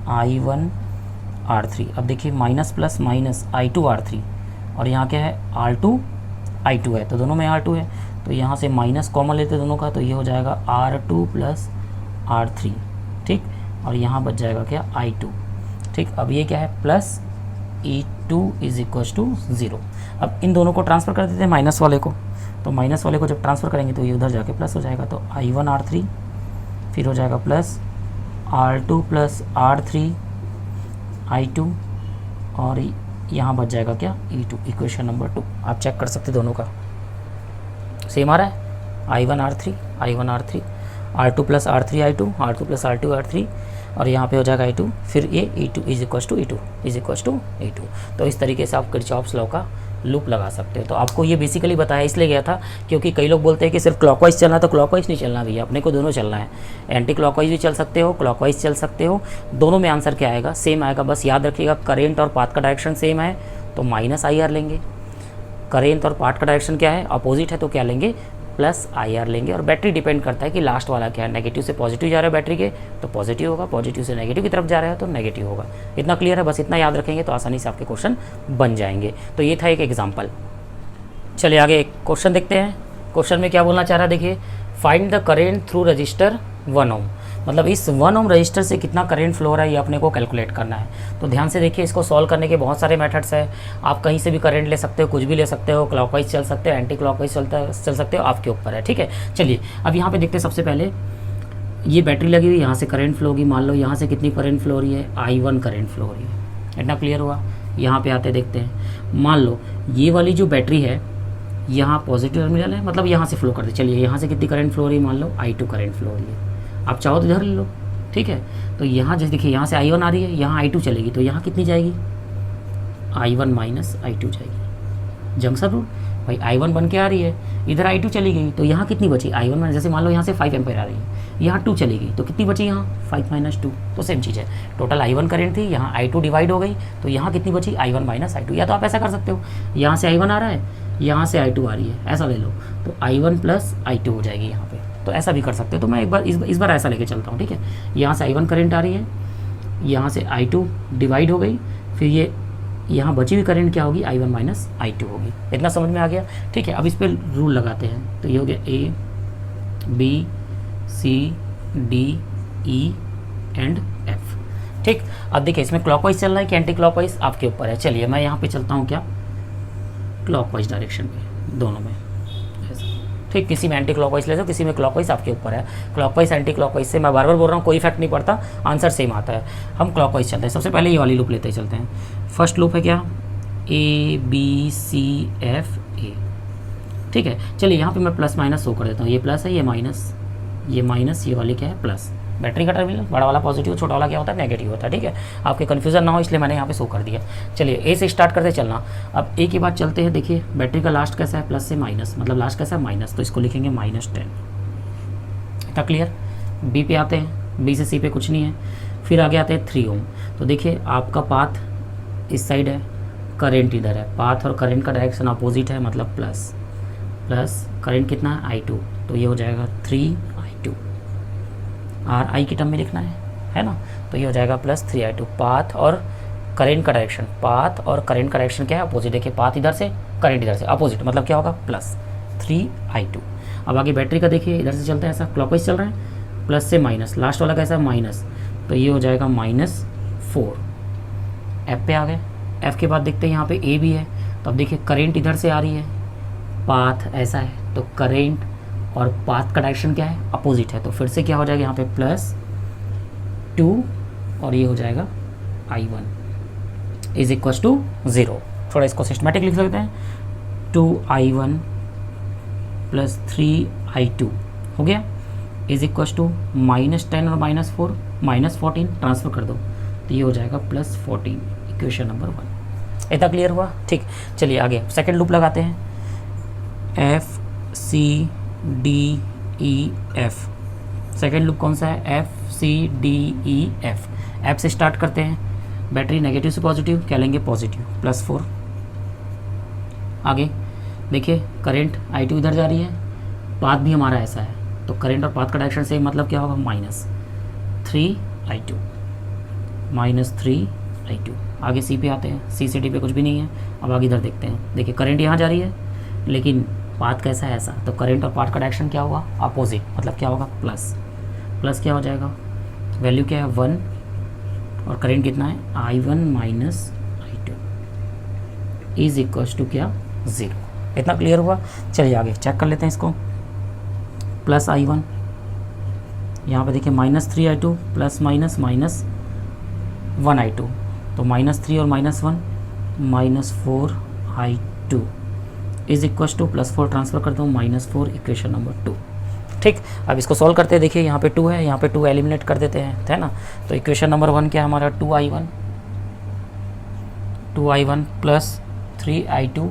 -I1R3। अब देखिए माइनस प्लस माइनस I2R3, और यहाँ क्या है R2 है, तो दोनों में R2 है, तो यहाँ से माइनस कॉमन लेते दोनों का, तो ये हो जाएगा R2 + R3, ठीक। और यहाँ बच जाएगा क्या I2, ठीक। अब ये क्या है प्लस E2 = 0। अब इन दोनों को ट्रांसफ़र कर देते हैं माइनस वाले को, तो माइनस वाले को जब ट्रांसफ़र करेंगे तो ये उधर जाके प्लस हो जाएगा, तो I1R3 फिर हो जाएगा प्लस R2 + R3 I2, और यहाँ बच जाएगा क्या E2, इक्वेशन नंबर 2। आप चेक कर सकते दोनों का सेम आ रहा है, I1R3 R2 + R3 I2, R2 + R2 R3, और यहाँ पे हो जाएगा I2, फिर ये E2 = E2। तो इस तरीके से आप किरचॉफ्स लॉ का लूप लगा सकते हो। तो आपको ये बेसिकली बताया इसलिए गया था क्योंकि कई लोग बोलते हैं कि सिर्फ क्लॉकवाइज चलना है, तो क्लॉकवाइज नहीं चलना भैया, अपने को दोनों चलना है। एंटी क्लॉकवाइज भी चल सकते हो, क्लॉकवाइज चल सकते हो, दोनों में आंसर क्या आएगा सेम आएगा। बस याद रखिएगा करेंट और पाथ का डायरेक्शन सेम है तो -IR लेंगे, करेंट और पाथ का डायरेक्शन क्या है अपोजिट है तो क्या लेंगे +IR लेंगे। और बैटरी डिपेंड करता है कि लास्ट वाला क्या है, नेगेटिव से पॉजिटिव जा रहा है बैटरी के तो पॉजिटिव होगा, पॉजिटिव से नेगेटिव की तरफ जा रहा है तो नेगेटिव होगा। इतना क्लियर है, बस इतना याद रखेंगे तो आसानी से आपके क्वेश्चन बन जाएंगे। तो ये था एक एग्जाम्पल। चलिए आगे एक क्वेश्चन देखते हैं। क्वेश्चन में क्या बोलना चाह रहा है देखिए, find the current through resistor 1 ओम, मतलब इस 1 ओम रजिस्टर से कितना करंट फ्लो हो रहा है ये अपने को कैलकुलेट करना है। तो ध्यान से देखिए, इसको सॉल्व करने के बहुत सारे मेथड्स हैं। आप कहीं से भी करंट ले सकते हो, कुछ भी ले सकते हो, क्लॉकवाइज चल सकते हो, एंटी क्लॉकवाइज चल सकते हो, आपके ऊपर है, ठीक है। चलिए अब यहाँ पे देखते हैं। सबसे पहले ये बैटरी लगी हुई, यहाँ से करंट फ्लो होगी, मान लो यहाँ से कितनी करंट फ्लो हो रही है I1 करंट फ्लो हो रही है। इतना क्लियर हुआ। यहाँ पे आते देखते हैं, मान लो ये वाली जो बैटरी है यहाँ पॉजिटिव टर्मिनल है, मतलब यहाँ से फ्लो कर दे। चलिए यहाँ से कितनी करंट फ्लो हो रही है, मान लो I2 करंट फ्लो हो रही है, आप चाहो तो इधर ले लो, ठीक है। तो यहाँ जैसे देखिए यहाँ से I1 आ रही है, यहाँ I2 चलेगी, तो यहाँ कितनी जाएगी I1 - I2 जाएगी। जंक्शन रूल भाई I1 बन के आ रही है, इधर I2 चली गई, तो यहाँ कितनी बची I1 जैसे मान लो यहाँ से 5 एम्पेयर आ रही है, यहाँ 2 चलेगी, तो कितनी बची यहाँ 5 - 2, तो सेम चीज़ है। टोटल I1 करंट थी, यहाँ I2 डिवाइड हो गई, तो यहाँ कितनी बची I1 - I2। या तो आप ऐसा कर सकते हो, यहाँ से I1 आ रहा है, यहाँ से I2 आ रही है, ऐसा ले लो, तो I1 + I2 हो जाएगी यहाँ पे। तो ऐसा भी कर सकते हो। तो मैं एक बार इस बार ऐसा लेके चलता हूँ, ठीक है। यहाँ से I1 करंट आ रही है, यहाँ से I2 डिवाइड हो गई, फिर ये यहाँ बची हुई करंट क्या होगी I1 - I2 होगी। इतना समझ में आ गया, ठीक है। अब इस पर रूल लगाते हैं, तो ये हो गया A B C D E and F, ठीक। अब देखिए इसमें क्लॉकवाइज चल रहा है कि एंटी क्लॉकवाइज, आपके ऊपर है। चलिए मैं यहाँ पे चलता हूँ क्या क्लॉकवाइज डायरेक्शन पे, दोनों में, ठीक। किसी में एंटी क्लॉकवाइज ले लो, किसी में क्लॉकवाइज, आपके ऊपर है। क्लॉकवाइज एंटी क्लॉकवाइज से मैं बार बार बोल रहा हूँ, कोई इफेक्ट नहीं पड़ता, आंसर सेम आता है। हम क्लॉकवाइज चलते हैं। सबसे पहले ये वाली लूप लेते ही चलते हैं। फर्स्ट लूप है क्या A B C F A, ठीक है। चलिए यहाँ पे मैं प्लस माइनस शो कर देता हूँ, ये प्लस है, ये माइनस, ये वाली क्या है प्लस। बैटरी का टर्मिनल बड़ा वाला पॉजिटिव, छोटा वाला क्या होता है नेगेटिव होता है, ठीक है। आपके कन्फ्यूजन ना हो इसलिए मैंने यहाँ पे शो कर दिया। चलिए ए से स्टार्ट करते चलना। अब ए के बाद चलते हैं। देखिए बैटरी का लास्ट कैसा है प्लस से माइनस, मतलब लास्ट कैसा है माइनस, तो इसको लिखेंगे -10। इतना क्लियर। बी पे आते हैं, बी से सी पे कुछ नहीं है। फिर आगे आते हैं 3 ओम। तो देखिए आपका पाथ इस साइड है, करेंट इधर है, पाथ और करेंट का डायरेक्शन अपोजिट है, मतलब प्लस करेंट कितना है I2, तो ये हो जाएगा 3I2। RI की टर्म में लिखना है ना, तो ये हो जाएगा +3I2। पाथ और करेंट का डायरेक्शन, पाथ और करेंट का डायरेक्शन क्या है अपोजिट। देखिए पाथ इधर से, करेंट इधर से, अपोजिट, मतलब क्या होगा +3I2। अब आगे बैटरी का देखिए, इधर से चलता है, ऐसा क्लॉकवाइज चल रहा है, प्लस से माइनस, लास्ट वाला कैसा है माइनस, तो ये हो जाएगा -4। F पे आ गए। F के बाद देखते हैं यहाँ पे A भी है, तो अब देखिए करेंट इधर से आ रही है, पाथ ऐसा है, तो करेंट और पाथ का डायरेक्शन क्या है अपोजिट है, तो फिर से क्या हो जाएगा यहाँ पे +2 और ये हो जाएगा I1 = 0। थोड़ा इसको सिस्टमेटिक लिख सकते हैं, 2I1 + 3I2 हो गया = -10 और -4 -14 ट्रांसफ़र कर दो, तो ये हो जाएगा +14, इक्वेशन नंबर 1। इतना क्लियर हुआ, ठीक। चलिए आगे सेकेंड लूप लगाते हैं। F C D E F, second loop कौन सा है F C D E F। F से स्टार्ट करते हैं। बैटरी नेगेटिव से पॉजिटिव क्या लेंगे पॉजिटिव, +4। आगे देखिए करंट I2 इधर जा रही है, पाथ भी हमारा ऐसा है, तो करंट और पाथ का डायरेक्शन सेम, मतलब क्या होगा -3 I2 -3 I2। आगे सी पे आते हैं, सी से डी पे कुछ भी नहीं है। अब आगे इधर देखते हैं, देखिए करंट यहाँ जा रही है, लेकिन पाथ कैसा है ऐसा, तो करंट और पाथ का डायरेक्शन क्या हुआ, अपोजिट, मतलब क्या होगा प्लस। प्लस क्या हो जाएगा, वैल्यू क्या है 1 और करंट कितना है I1 -I2 is equals to क्या 0। इतना क्लियर हुआ। चलिए आगे चेक कर लेते हैं इसको। प्लस I1, यहाँ पे देखिए -3 I2 प्लस माइनस -1 I2, तो -3 और -1 -4 I2 is equals to +4 transfer करता हूँ -4 इक्वेशन नंबर 2। ठीक, अब इसको सॉल्व करते हैं। देखिए यहाँ पे 2 है, यहाँ पे 2 एलिमिनेट कर देते हैं, है ना। तो इक्वेशन नंबर 1 क्या है हमारा 2I1 plus 3I2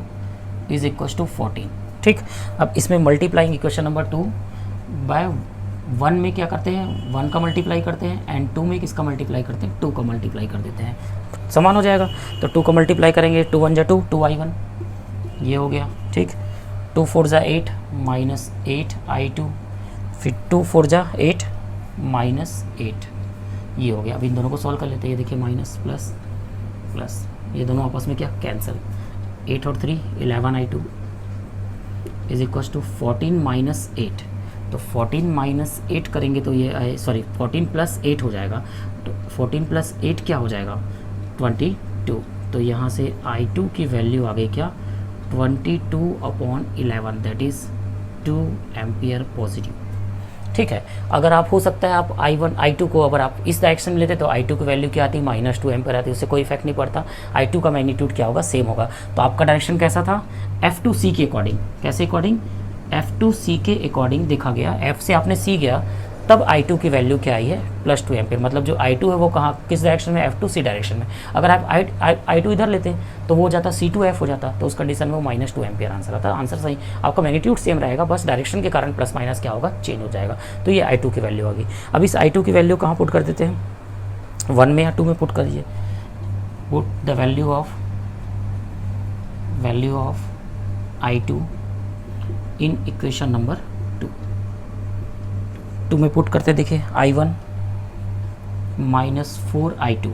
is equals to 14। ठीक, अब इसमें मल्टीप्लाइंग इक्वेशन नंबर 2 बाय 1 में क्या करते हैं 1 का मल्टीप्लाई करते हैं, एंड 2 में किसका मल्टीप्लाई करते हैं 2 का मल्टीप्लाई कर देते हैं, समान हो जाएगा। तो 2 का मल्टीप्लाई करेंगे, 2 1 जा 2, 2I1 ये हो गया। ठीक, 2 4 जा 8 -8 I2, फिर 2 4 जा 8 -8 ये हो गया। अब इन दोनों को सॉल्व कर लेते हैं। ये देखिए माइनस प्लस प्लस, ये दोनों आपस में क्या कैंसिल, 8 और 3 11 I2 इज इक्वल्स टू 14 -8। तो 14 -8 करेंगे तो ये 14 + 8 हो जाएगा। तो 14 + 8 क्या हो जाएगा 22। तो यहाँ से I2 की वैल्यू आ गई क्या 22/11, दैट इज़ 2 एम्पियर पॉजिटिव। ठीक है, अगर आप हो सकता है आप I2 को अगर आप इस डायरेक्शन में लेते तो I2 की वैल्यू क्या आती -2 एम्पियर आती है, उससे कोई इफेक्ट नहीं पड़ता। I2 का मैग्नीट्यूड क्या होगा सेम होगा। तो आपका डायरेक्शन कैसा था F2C के अकॉर्डिंग, कैसे अकॉर्डिंग F2C के अकॉर्डिंग देखा गया। F से आपने C गया तब I2 की वैल्यू क्या आई है +2 एम्पियर। मतलब जो I2 है वो कहाँ किस डायरेक्शन में F2C डायरेक्शन में। अगर आप I2 इधर लेते तो वो हो जाता C2F हो जाता, तो उस कंडीशन में वो -2 एम्पियर आंसर आता। आंसर सही, आपका मैग्नीट्यूड सेम रहेगा, बस डायरेक्शन के कारण प्लस माइनस क्या होगा चेंज हो जाएगा। तो ये I2 की वैल्यू होगी। अब इस I2 की वैल्यू कहाँ पुट कर देते हैं 1 में या 2 में पुट करिए। Put the value of I2 in equation number 2 में पुट करते देखिए I1 -4 I2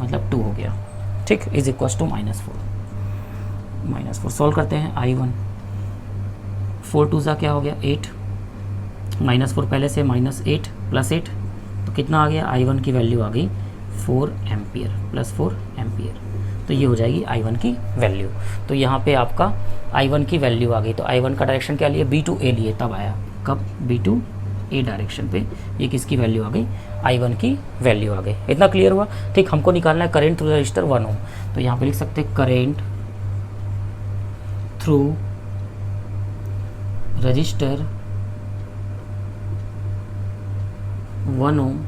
मतलब 2 हो गया। ठीक, इज इक्वल्स टू -4 सॉल्व करते हैं। I1 4 2 क्या हो गया 8, -4 पहले से -8 + 8 तो कितना आ गया I1 की वैल्यू आ गई 4 एम्पियर +4 एम्पियर। तो ये हो जाएगी I1 की वैल्यू। तो यहाँ पे आपका I1 की वैल्यू आ गई। तो I1 का डायरेक्शन क्या लिए B2A लिए, तब आया कब B2A डायरेक्शन पे ये किसकी वैल्यू आ गई I1 की वैल्यू आ गई। इतना क्लियर हुआ। ठीक, हमको निकालना है करेंट थ्रू रजिस्टर 1 ओम। तो यहाँ पे लिख सकते हैं current through resistor 1 ohm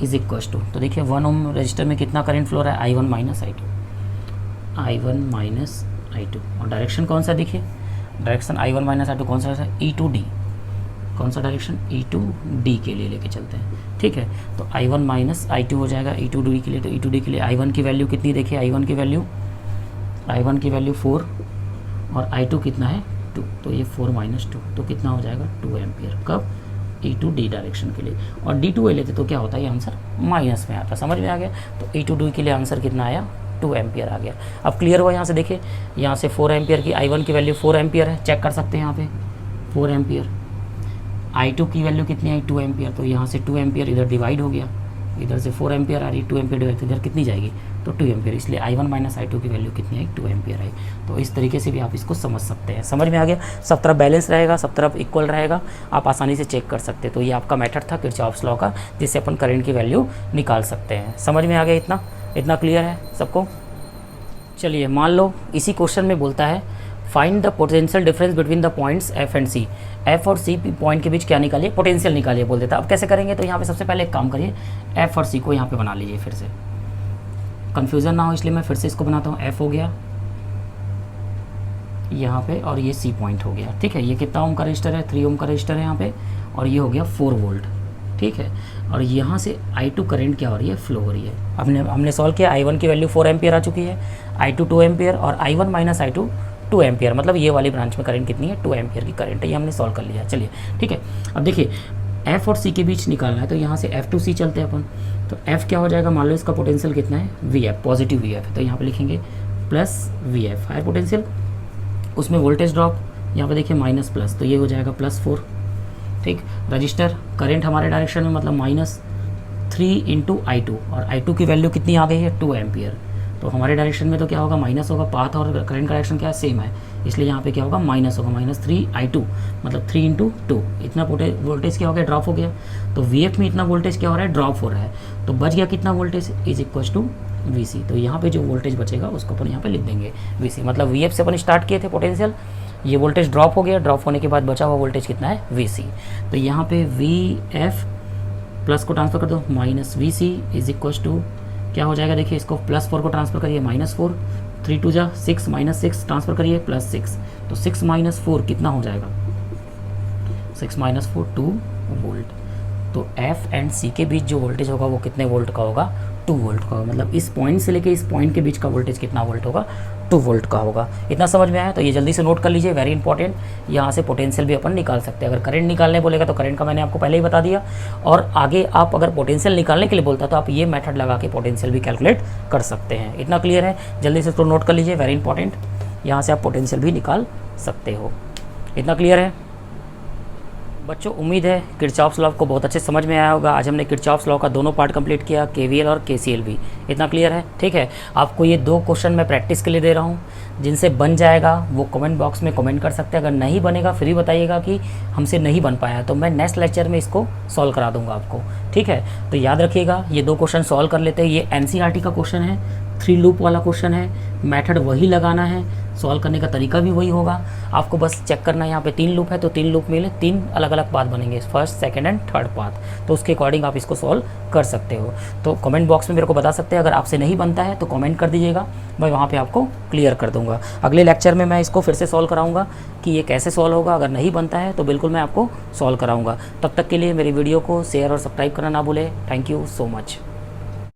is equals to, तो देखिए 1 ओम रजिस्टर में कितना करंट फ्लो रहा है I1 माइनस I2 और डायरेक्शन कौन सा देखिए डायरेक्शन I1 माइनस I2 कौन सा है E2D, कौन सा डायरेक्शन E2D के लिए लेके चलते हैं। ठीक है, तो I1 माइनस I2 हो जाएगा E2D के लिए। तो E2D के लिए I1 की वैल्यू कितनी देखिए I1 की वैल्यू 4 और I2 कितना है 2, तो ये 4 - 2 तो कितना हो जाएगा 2 एम्पियर कब E2D डायरेक्शन के लिए। और D2A लेते तो क्या होता है ये आंसर माइनस में आता, समझ में आ गया। तो E2D के लिए आंसर कितना आया 2 एम्पियर आ गया। अब क्लियर हुआ। यहाँ से देखिए यहाँ से 4 एम्पियर की I1 की वैल्यू 4 एम्पियर है, चेक कर सकते हैं यहाँ पे 4 एम्पियर। I2 की वैल्यू कितनी आई 2 एम्पियर, तो यहाँ से 2 एम्पियर इधर डिवाइड हो गया, इधर से 4 एम्पियर आ रही, 2 एम्पियर डिवाइड इधर कितनी जाएगी तो 2 एम्पियर, इसलिए I1 माइनस I2 की वैल्यू कितनी आई 2 एम्पियर आई। तो इस तरीके से भी आप इसको समझ सकते हैं। समझ में आ गया, सब तरफ बैलेंस रहेगा, सब तरफ इक्वल रहेगा, आप आसानी से चेक कर सकते हैं। तो ये आपका मेथड था किरचॉफ्स लॉ का, जिससे अपन करंट की वैल्यू निकाल सकते हैं। समझ में आ गया, इतना क्लियर है सबको। चलिए मान लो इसी क्वेश्चन में बोलता है find the potential difference between the points F and C. F और सी पॉइंट के बीच क्या निकालिए पोटेंशियल निकालिए बोल देता है। अब कैसे करेंगे, तो यहाँ पे सबसे पहले एक काम करिए, एफ और सी को यहाँ पे बना लीजिए, फिर से कन्फ्यूज़न ना हो इसलिए मैं फिर से इसको बनाता हूँ। एफ हो गया यहाँ पे और ये सी पॉइंट हो गया। ठीक है, ये कितना ओम का रजिस्टर है 3 ओम का रजिस्टर है यहाँ पे, और ये हो गया 4 वोल्ट। ठीक है, और यहाँ से I2 करंट क्या हो रही है फ्लो हो रही है। हमने सॉल्व किया, I1 की वैल्यू 4 एम्पियर आ चुकी है, I2 2 एम्पियर और I1 माइनस I2 2 एम्पियर, मतलब ये वाली ब्रांच में करंट कितनी है 2 एम्पियर की करंट है, ये हमने सॉल्व कर लिया। चलिए ठीक है, अब देखिए एफ और सी के बीच निकालना है, तो यहाँ से एफ टू सी चलते हैं अपन। तो एफ क्या हो जाएगा, मान लो इसका पोटेंशियल कितना है, V F, positive V F, तो यहाँ पे लिखेंगे plus V F higher potential, उसमें वोल्टेज ड्रॉप यहाँ पे देखिए माइनस प्लस, तो ये हो जाएगा +4। ठीक, रजिस्टर करंट हमारे डायरेक्शन में मतलब -3 × I2, और I2 की वैल्यू कितनी आ गई है, 2 एम्पियर। तो हमारे डायरेक्शन में तो क्या होगा, माइनस होगा, पाथ और करंट का डायरेक्शन क्या है, सेम है, इसलिए यहाँ पे क्या होगा, माइनस होगा, -3 I2 मतलब 3 × 2, इतना वोल्टेज क्या हो गया, ड्रॉप हो गया। तो VF में इतना वोल्टेज क्या हो रहा है, ड्रॉप हो रहा है, तो बच गया कितना वोल्टेज, = VC। तो यहाँ पे जो वोल्टेज बचेगा उसको अपन यहाँ पे लिख देंगे VC, मतलब VF से अपन स्टार्ट किए थे पोटेंशियल, ये वोल्टेज ड्रॉप हो गया, ड्रॉप होने के बाद बचा हुआ वोल्टेज कितना है, VC। तो यहाँ पे VF प्लस को ट्रांसफर कर दो, -VC = क्या हो जाएगा, देखिए इसको +4 को ट्रांसफर करिए, -4, 3 2 जा 6, -6 ट्रांसफर करिए, +6, तो 6 - 4 कितना हो जाएगा, 6 - 4 2 वोल्ट। तो F एंड C के बीच जो वोल्टेज होगा वो कितने वोल्ट का होगा, 2 वोल्ट का होगा, मतलब इस पॉइंट से लेके इस पॉइंट के बीच का वोल्टेज कितना वोल्ट होगा, 2 वोल्ट का होगा। इतना समझ में आया, तो ये जल्दी से नोट कर लीजिए, वेरी इंपॉर्टेंट। यहाँ से पोटेंशियल भी अपन निकाल सकते हैं, अगर करंट निकालने बोलेगा तो करंट का मैंने आपको पहले ही बता दिया, और आगे आप अगर पोटेंशियल निकालने के लिए बोलता तो आप ये मेथड लगा के पोटेंशियल भी कैलकुलेट कर सकते हैं। इतना क्लियर है, जल्दी से तो नोट कर लीजिए, वेरी इंपॉर्टेंट, यहाँ से आप पोटेंशियल भी निकाल सकते हो। इतना क्लियर है बच्चों, उम्मीद है किरचॉफ्स लॉ को बहुत अच्छे समझ में आया होगा। आज हमने किरचॉफ्स लॉ का दोनों पार्ट कंप्लीट किया, KVL और KCL भी। इतना क्लियर है, ठीक है। आपको ये 2 क्वेश्चन मैं प्रैक्टिस के लिए दे रहा हूँ, जिनसे बन जाएगा वो कमेंट बॉक्स में कमेंट कर सकते हैं। अगर नहीं बनेगा फिर भी बताइएगा कि हमसे नहीं बन पाया, तो मैं नेक्स्ट लेक्चर में इसको सॉल्व करा दूंगा आपको, ठीक है। तो याद रखिएगा, ये 2 क्वेश्चन सॉल्व कर लेते हैं। ये NCERT का क्वेश्चन है, 3 लूप वाला क्वेश्चन है, मेथड वही लगाना है, सॉल्व करने का तरीका भी वही होगा। आपको बस चेक करना है, यहाँ पे 3 लूप है तो 3 लूप में 3 अलग अलग पाथ बनेंगे, first, second and third path, तो उसके अकॉर्डिंग आप इसको सॉल्व कर सकते हो। तो कमेंट बॉक्स में मेरे को बता सकते हैं, अगर आपसे नहीं बनता है तो कमेंट कर दीजिएगा, मैं वहाँ पे आपको क्लियर कर दूँगा। अगले लेक्चर में मैं इसको फिर से सॉल्व कराऊँगा कि ये कैसे सॉल्व होगा। अगर नहीं बनता है तो बिल्कुल मैं आपको सॉल्व कराऊँगा। तब तक के लिए मेरी वीडियो को शेयर और सब्सक्राइब करना ना भूलें। Thank you so much.